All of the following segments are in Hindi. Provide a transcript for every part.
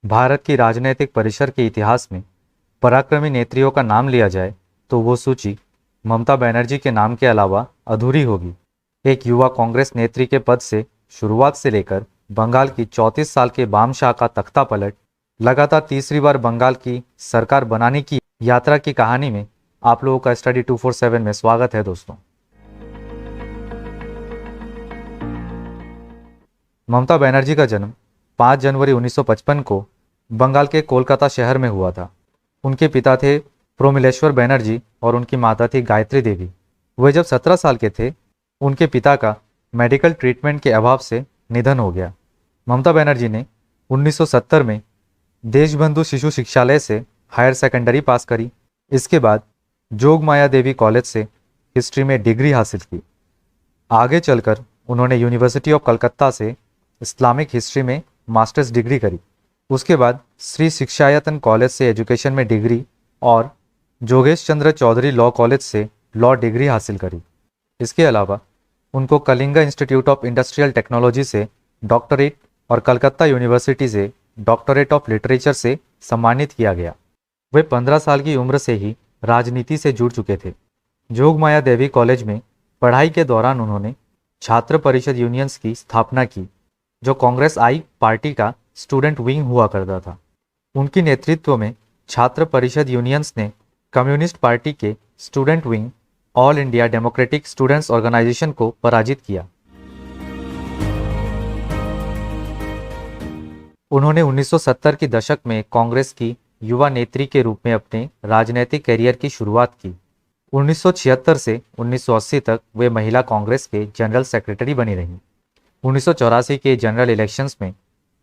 भारत की राजनीतिक परिसर के इतिहास में पराक्रमी नेत्रियों का नाम लिया जाए तो वो सूची ममता बनर्जी के नाम के अलावा अधूरी होगी। एक युवा कांग्रेस नेत्री के पद से शुरुआत से लेकर बंगाल की 34 साल के वाम शाह का तख्ता पलट, लगातार तीसरी बार बंगाल की सरकार बनाने की यात्रा की कहानी में आप लोगों का स्टडी 247 में स्वागत है। दोस्तों, ममता बनर्जी का जन्म 5 जनवरी 1955 को बंगाल के कोलकाता शहर में हुआ था। उनके पिता थे प्रोमिलेश्वर बनर्जी और उनकी माता थी गायत्री देवी। वे जब 17 साल के थे, उनके पिता का मेडिकल ट्रीटमेंट के अभाव से निधन हो गया। ममता बनर्जी ने 1970 में देशबंधु शिशु शिक्षालय से हायर सेकेंडरी पास करी। इसके बाद जोगमाया देवी कॉलेज से हिस्ट्री में डिग्री हासिल की। आगे चलकर उन्होंने यूनिवर्सिटी ऑफ कलकत्ता से इस्लामिक हिस्ट्री में मास्टर्स डिग्री करी। उसके बाद श्री शिक्षायतन कॉलेज से एजुकेशन में डिग्री और जोगेश चंद्र चौधरी लॉ कॉलेज से लॉ डिग्री हासिल करी। इसके अलावा उनको Kalinga institute of industrial technology से डॉक्टरेट और कलकत्ता यूनिवर्सिटी से डॉक्टरेट ऑफ लिटरेचर से सम्मानित किया गया। वे 15 साल की उम्र से ही राजनीति से जुड़ चुके थे। जोगमाया देवी कॉलेज में पढ़ाई के दौरान उन्होंने छात्र परिषद यूनियंस की स्थापना की, जो कांग्रेस आई पार्टी का स्टूडेंट विंग हुआ करता था। उनकी नेतृत्व में छात्र परिषद यूनियंस ने कम्युनिस्ट पार्टी के student wing all India democratic students organisation को पराजित किया। उन्होंने 1970 की दशक में कांग्रेस की युवा नेत्री के रूप में अपने राजनीतिक करियर की शुरुआत की। 1976 से 1980 तक वे महिला कांग्रेस के जनरल सेक्रेटरी बनी रहीं। 1984 के जनरल इलेक्शंस में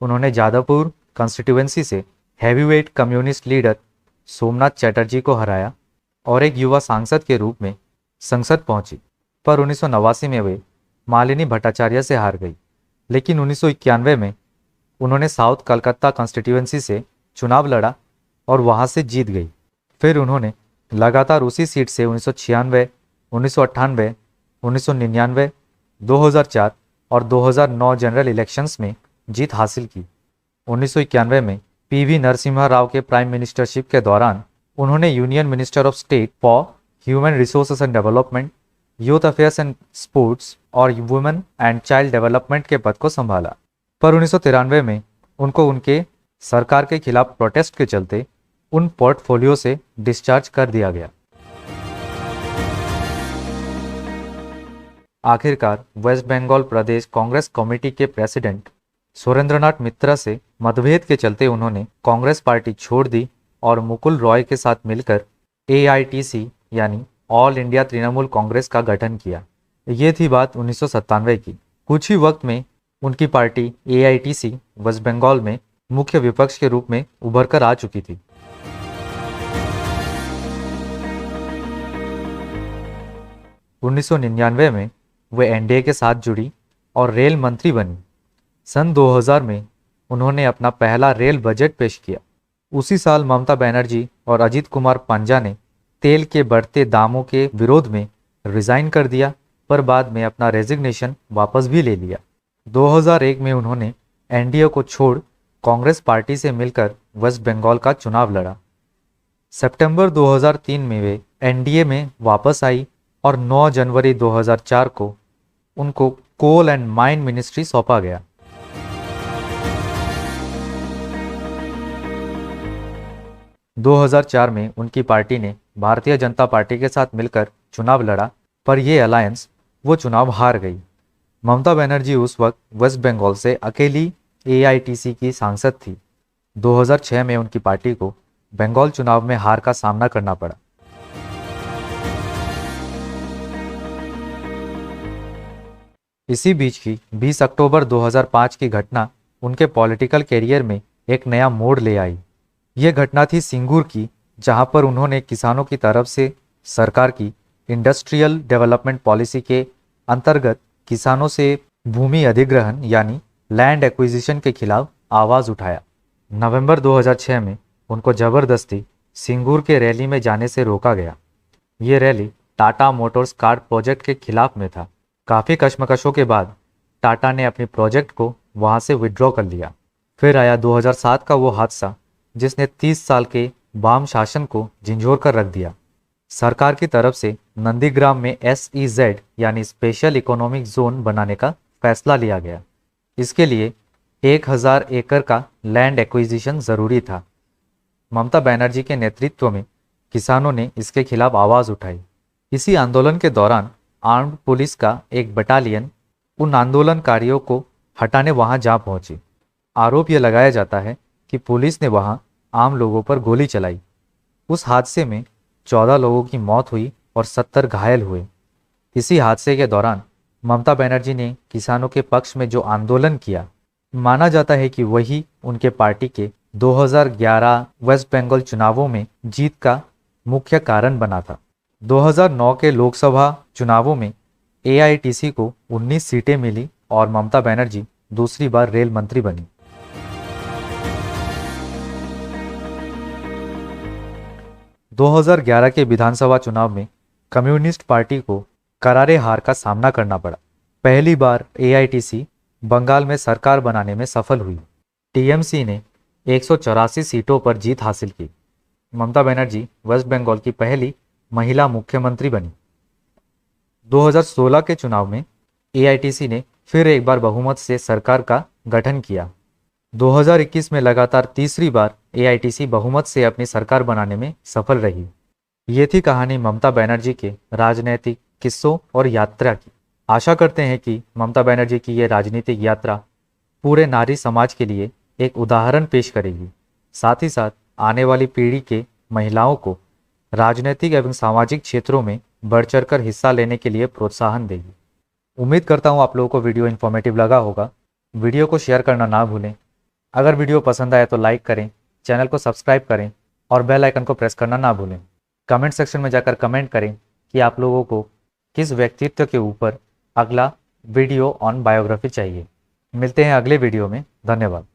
उन्होंने जादवपुर कॉन्स्टिट्यूएंसी से heavyweight communist leader Somnath Chatterjee को हराया और एक युवा सांसद के रूप में संसद पहुंची। पर 1989 में वे मालिनी भट्टाचार्य से हार गई। लेकिन 1991 में उन्होंने साउथ कलकत्ता कॉन्स्टिट्यूएंसी से चुनाव लड़ा और वहां से जीत गई। फिर उन्होंने लगातार उसी सीट से 1996, 1998, 1999, 2004 और 2009 जनरल इलेक्शंस में जीत हासिल की। 1991 में पीवी नरसिम्हा राव के प्राइम मिनिस्टरशिप के दौरान उन्होंने union minister of state for human resources and development, youth affairs and sports और वुमेन एंड चाइल्ड डेवलपमेंट के पद को संभाला। पर 1993 में उनको उनके सरकार के खिलाफ प्रोटेस्ट के चलते उन पोर्टफोलियो से डिस्चार्ज कर दिया गया। आखिरकार वेस्ट बंगाल प्रदेश कांग्रेस कमेटी के प्रेसिडेंट सुरेंद्रनाथ मित्रा से मतभेद के चलते उन्होंने कांग्रेस पार्टी छोड़ दी और मुकुल रॉय के साथ मिलकर AITC यानी ऑल इंडिया तृणमूल कांग्रेस का गठन किया। ये थी बात 1997 की। कुछ ही वक्त में उनकी पार्टी AITC वेस्ट बंगाल में मुख्य विपक्ष के रूप में उभर कर आ चुकी थी। उन्नीस में वे NDA के साथ जुड़ी और रेल मंत्री बनी। सन 2000 में उन्होंने अपना पहला रेल बजट पेश किया। उसी साल ममता बनर्जी और अजीत कुमार पंजा ने तेल के बढ़ते दामों के विरोध में रिजाइन कर दिया, पर बाद में अपना रेजिग्नेशन वापस भी ले लिया। 2001 में उन्होंने NDA को छोड़ कांग्रेस पार्टी से मिलकर वेस्ट बंगाल का चुनाव लड़ा। सितंबर 2003 में वे NDA में वापस आई और 9 जनवरी 2004 को उनको कोल एंड माइन मिनिस्ट्री सौंपा गया। – 2004 में उनकी पार्टी ने भारतीय जनता पार्टी के साथ मिलकर चुनाव लड़ा, पर यह अलायंस वो चुनाव हार गई। ममता बनर्जी उस वक्त वेस्ट बंगाल से अकेली AITC की सांसद थी। 2006 में उनकी पार्टी को बंगाल चुनाव में हार का सामना करना पड़ा। इसी बीच की 20 अक्टूबर 2005 की घटना उनके पॉलिटिकल कैरियर में एक नया मोड़ ले आई। ये घटना थी सिंगूर की, जहां पर उन्होंने किसानों की तरफ से सरकार की इंडस्ट्रियल डेवलपमेंट पॉलिसी के अंतर्गत किसानों से भूमि अधिग्रहण यानी लैंड एक्विजिशन के खिलाफ आवाज उठाया। नवंबर 2006 में उनको जबरदस्ती सिंगूर के रैली में जाने से रोका गया। ये rally Tata Motors car project के खिलाफ में था। काफ़ी कश्मकशों के बाद टाटा ने अपनी प्रोजेक्ट को वहां से विड्रॉ कर लिया। फिर आया 2007 का वो हादसा जिसने 30 साल के वाम शासन को झिंझोर कर रख दिया। सरकार की तरफ से नंदीग्राम में SEZ यानी स्पेशल इकोनॉमिक जोन बनाने का फैसला लिया गया। इसके लिए 1000 एकड़ का लैंड एक्विजिशन जरूरी था। ममता बनर्जी के नेतृत्व में किसानों ने इसके खिलाफ आवाज उठाई। इसी आंदोलन के दौरान आर्म्ड पुलिस का एक बटालियन उन आंदोलनकारियों को हटाने वहां जा पहुंची। आरोप यह लगाया जाता है कि पुलिस ने वहां आम लोगों पर गोली चलाई। उस हादसे में 14 लोगों की मौत हुई और 70 घायल हुए। इसी हादसे के दौरान ममता बनर्जी ने किसानों के पक्ष में जो आंदोलन किया, माना जाता है कि वही उनके पार्टी के 2011 वेस्ट बंगाल चुनावों में जीत का मुख्य कारण बना था। 2009 के लोकसभा चुनावों में AITC को 19 सीटें मिली और ममता बनर्जी दूसरी बार रेल मंत्री बनी। – 2011 के विधानसभा चुनाव में कम्युनिस्ट पार्टी को करारे हार का सामना करना पड़ा। पहली बार AITC बंगाल में सरकार बनाने में सफल हुई। TMC ने 184 सीटों पर जीत हासिल की। ममता बनर्जी वेस्ट बंगाल की पहली महिला मुख्यमंत्री बनी। 2016 के चुनाव में AITC ने फिर एक बार बहुमत से सरकार का गठन किया। 2021 में लगातार तीसरी बार AITC बहुमत से अपनी सरकार बनाने में सफल रही। ये थी कहानी ममता बनर्जी के राजनीतिक किस्सों और यात्रा की। आशा करते हैं कि ममता बनर्जी की ये राजनीतिक यात्रा पूरे नारी समाज के लिए एक उदाहरण पेश करेगी, साथ ही साथ आने वाली पीढ़ी के महिलाओं को राजनीतिक एवं सामाजिक क्षेत्रों में बढ़ चढ़कर हिस्सा लेने के लिए प्रोत्साहन देगी। उम्मीद करता हूँ आप लोगों को वीडियो इन्फॉर्मेटिव लगा होगा। वीडियो को शेयर करना ना भूलें। अगर वीडियो पसंद आए तो लाइक करें, चैनल को सब्सक्राइब करें और बेल आइकन को प्रेस करना ना भूलें। कमेंट सेक्शन में जाकर कमेंट करें कि आप लोगों को किस व्यक्तित्व के ऊपर अगला वीडियो ऑन बायोग्राफी चाहिए। मिलते हैं अगले वीडियो में। धन्यवाद।